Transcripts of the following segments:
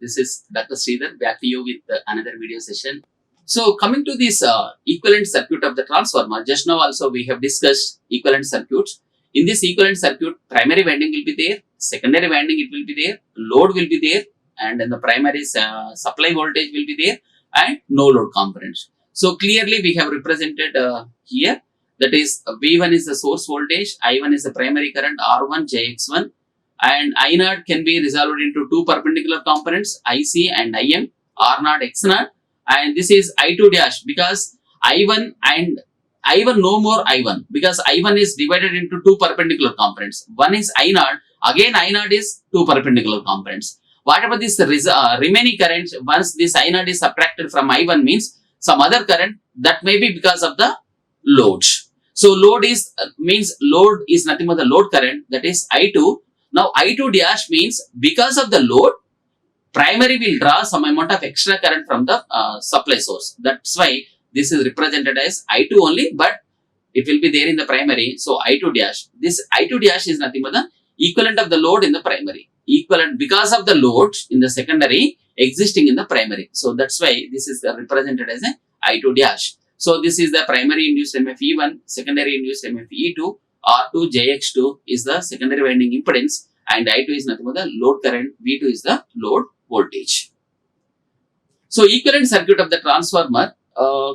This is Dr. Sridhar back to you with another video session. So coming to this equivalent circuit of the transformer, just now also we have discussed equivalent circuits. In this equivalent circuit, primary winding will be there, secondary winding it will be there, load will be there, and then the primary supply voltage will be there, and no load components. So clearly we have represented here, that is V1 is the source voltage, I1 is the primary current, R1 JX1, and I0 can be resolved into two perpendicular components, IC and IM, R0 X0, and this is I2 dash because I1 and I1 no more I1 because I1 is divided into two perpendicular components. One is I0, again I0 is two perpendicular components. Whatever this remaining current, once this I0 is subtracted from I1 means some other current, that may be because of the load. So load is means load is nothing but the load current, that is I2. Now I2 dash means because of the load, primary will draw some amount of extra current from the supply source. That's why this is represented as I2 only, but it will be there in the primary. So I2 dash. This I2 dash is nothing but the equivalent of the load in the primary. Equivalent because of the load in the secondary existing in the primary. So that's why this is represented as a I2 dash. So this is the primary induced EMF E1, secondary induced EMF E2, R2 JX2 is the secondary winding impedance, and I2 is nothing but the load current, V2 is the load voltage. So equivalent circuit of the transformer,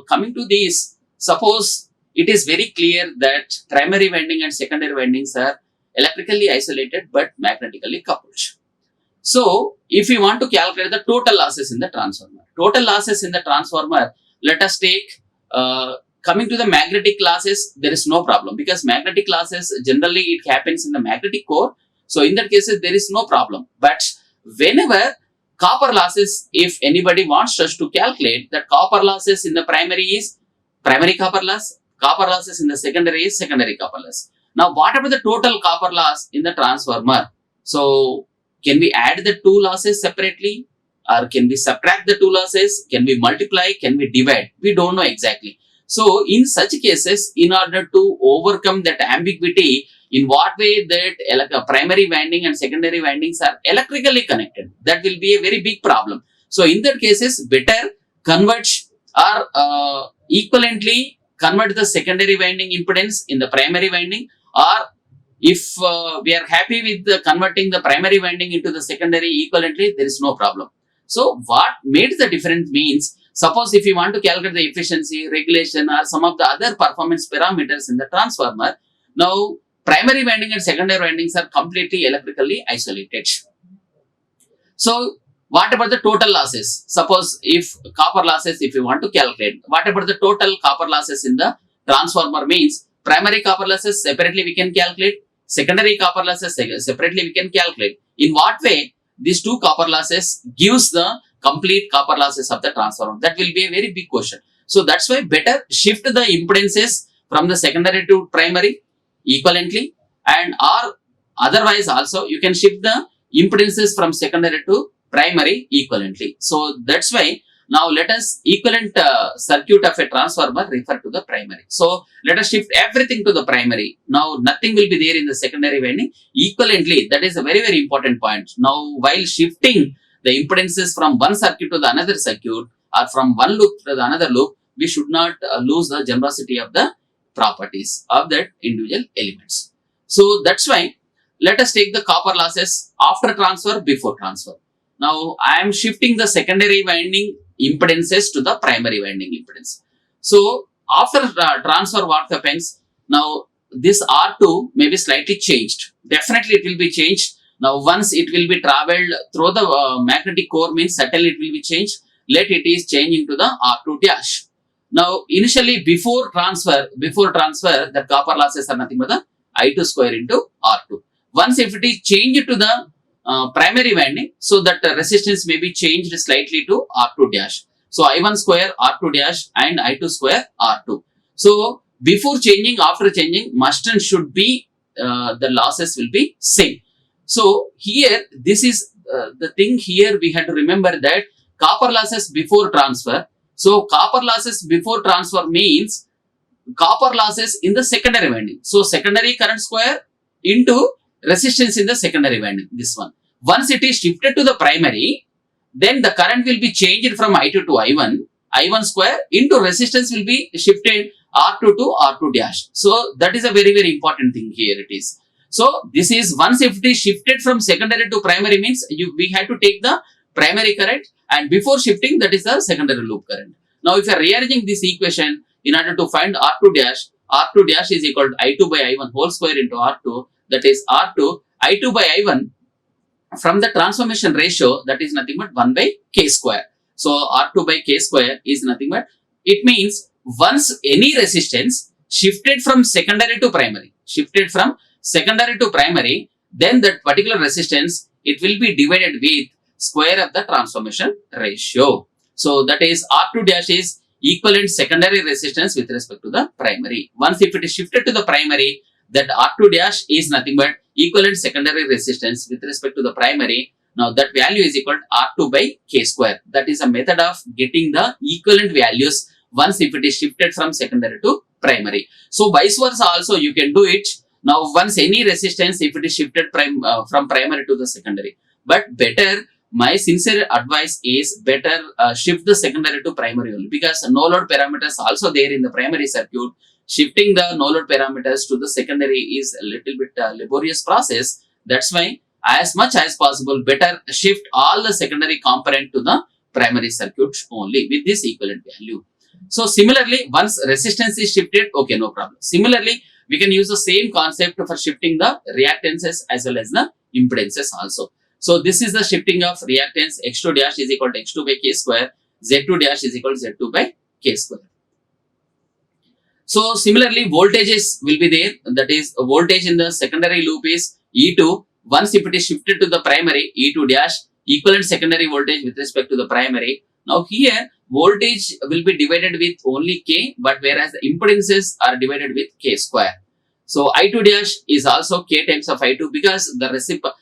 coming to this, suppose it is very clear that primary winding and secondary windings are electrically isolated but magnetically coupled. So if we want to calculate the total losses in the transformer, let us take coming to the magnetic losses, there is no problem because magnetic losses generally it happens in the magnetic core. So in that case, there is no problem. But whenever copper losses, if anybody wants us to calculate that copper losses in the primary is primary copper losses in the secondary is secondary copper loss. Now whatever the total copper loss in the transformer, so can we add the two losses separately or can we subtract the two losses? Can we multiply? Can we divide? We don't know exactly. So in such cases, in order to overcome that ambiguity, in what way that primary winding and secondary windings are electrically connected, that will be a very big problem. So in that cases, better convert or equivalently convert the secondary winding impedance in the primary winding, or if we are happy with converting the primary winding into the secondary equivalently, there is no problem. So what made the difference means, suppose if you want to calculate the efficiency, regulation or some of the other performance parameters in the transformer, now primary winding and secondary windings are completely electrically isolated. So what about the total losses? Suppose if copper losses, if you want to calculate, what about the total copper losses in the transformer means, primary copper losses separately we can calculate, secondary copper losses separately we can calculate. In what way these two copper losses gives the complete copper losses of the transformer? That will be a very big question. So that's why better shift the impedances from the secondary to primary equivalently, and or otherwise also you can shift the impedances from secondary to primary equivalently. So that's why now let us equivalent circuit of a transformer refer to the primary. So let us shift everything to the primary. Now nothing will be there in the secondary winding equivalently. That is a very, very important point. Now while shifting the impedances from one circuit to the another circuit or from one loop to the another loop, we should not lose the generosity of the properties of that individual elements. So that's why let us take the copper losses after transfer, before transfer. Now I am shifting the secondary winding impedances to the primary winding impedance. So after transfer, what happens? Now this R2 may be slightly changed. Definitely it will be changed. Now once it will be traveled through the magnetic core means certainly it will be changed. Let it is changing to the R2 dash. Now initially before transfer, the copper losses are nothing but the I2 square into R2. Once if it is changed to the primary winding, so that the resistance may be changed slightly to R2 dash. So I1 square R2 dash and I2 square R2. So before changing, after changing, must and should be the losses will be same. So here this is the thing here we have to remember that copper losses before transfer. So copper losses before transfer means copper losses in the secondary winding. So secondary current square into resistance in the secondary winding, this one. Once it is shifted to the primary, then the current will be changed from I2 to I1 square into resistance will be shifted R2 to R2 dash. So that is a very, very important thing here it is. So this is once if it is shifted from secondary to primary means we have to take the primary current, and before shifting that is the secondary loop current. Now if you are rearranging this equation in order to find R2 dash is equal to I2 by I1 whole square into R2, that is R2 I2 by I1 from the transformation ratio, that is nothing but 1 by k square. So R2 by k square is nothing but, it means once any resistance shifted from secondary to primary, then that particular resistance, it will be divided with square of the transformation ratio. So that is R2 dash is equivalent secondary resistance with respect to the primary. Once if it is shifted to the primary, that R2 dash is nothing but equivalent secondary resistance with respect to the primary. Now that value is equal to R2 by k square. That is a method of getting the equivalent values once if it is shifted from secondary to primary. So vice versa also you can do it. Now once any resistance if it is shifted from primary to the secondary. But better, my sincere advice is better shift the secondary to primary only, because no load parameters also there in the primary circuit. Shifting the no load parameters to the secondary is a little bit laborious process. That's why as much as possible better shift all the secondary component to the primary circuit only with this equivalent value. So similarly, once resistance is shifted, okay, no problem. Similarly, we can use the same concept for shifting the reactances as well as the impedances also. So this is the shifting of reactance. X2 dash is equal to X2 by k square. Z2 dash is equal to Z2 by k square. So similarly, voltages will be there. That is, voltage in the secondary loop is E2. Once if it is shifted to the primary, E2 dash equivalent secondary voltage with respect to the primary. Now here voltage will be divided with only k, but whereas the impedances are divided with k square. So I2 dash is also k times of I2, because the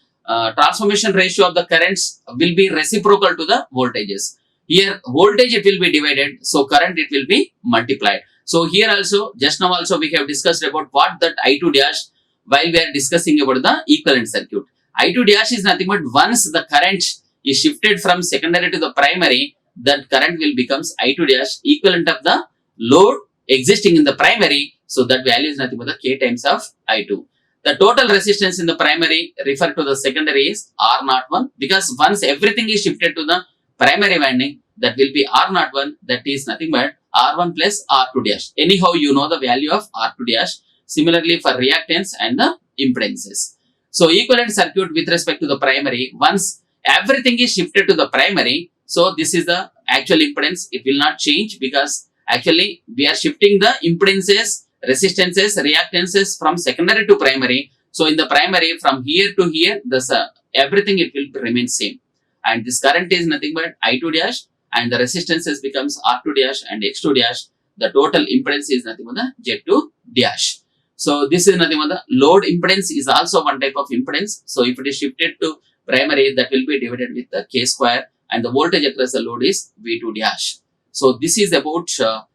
transformation ratio of the currents will be reciprocal to the voltages. Here voltage it will be divided, so current it will be multiplied. So here also, just now also we have discussed about what that I2 dash while we are discussing about the equivalent circuit. I2 dash is nothing but once the current is shifted from secondary to the primary, that current will becomes I2 dash equivalent of the load existing in the primary. So that value is nothing but the k times of I2. The total resistance in the primary referred to the secondary is R01, because once everything is shifted to the primary winding, that will be R01, that is nothing but R1 plus R2 dash. Anyhow, you know the value of R2 dash. Similarly for reactance and the impedances. So equivalent circuit with respect to the primary, once everything is shifted to the primary, so this is the actual impedance. It will not change, because actually we are shifting the impedances, resistances, reactances from secondary to primary. So in the primary, from here to here, this everything it will remain same. And this current is nothing but I2 dash, and the resistances becomes R2 dash and X2 dash. The total impedance is nothing but the Z2 dash. So this is nothing but the load impedance is also one type of impedance. So if it is shifted to primary, that will be divided with the k square, and the voltage across the load is V2 dash. So this is about,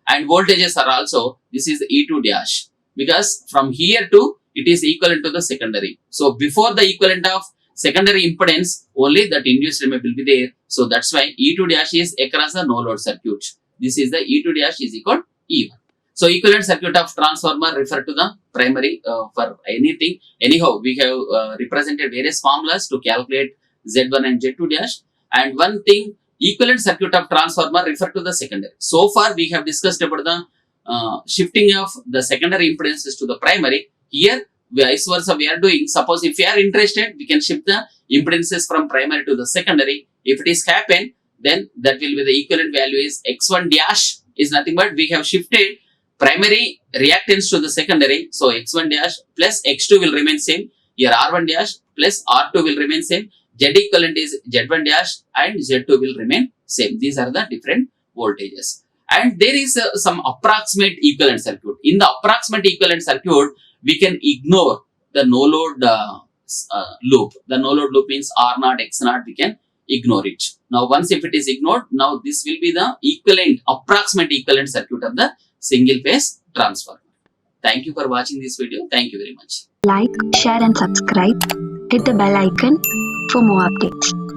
and voltages are also, this is E2 dash, because from here to it is equivalent to the secondary. So before the equivalent of secondary impedance, only that induced EMF will be there. So that's why E2 dash is across the no load circuit. This is the E2 dash is equal to E1. So equivalent circuit of transformer refer to the primary for anything. Anyhow, we have represented various formulas to calculate Z1 and Z2 dash. And one thing, equivalent circuit of transformer refer to the secondary. So far we have discussed about the shifting of the secondary impedances to the primary. Here vice versa we are doing. Suppose if we are interested, we can shift the impedances from primary to the secondary. If it is happen, then that will be the equivalent value is X1 dash is nothing but we have shifted primary reactance to the secondary. So X1 dash plus X2 will remain same. Here R1 dash plus R2 will remain same. Z equivalent is Z1 dash and Z2 will remain same. These are the different voltages. And there is some approximate equivalent circuit. In the approximate equivalent circuit, we can ignore the no load loop. The no load loop means R0, X0, we can ignore it. Now once if it is ignored, now this will be the equivalent, approximate equivalent circuit of the single phase transformer. Thank you for watching this video. Thank you very much. Like, share and subscribe. Hit the bell icon for more updates.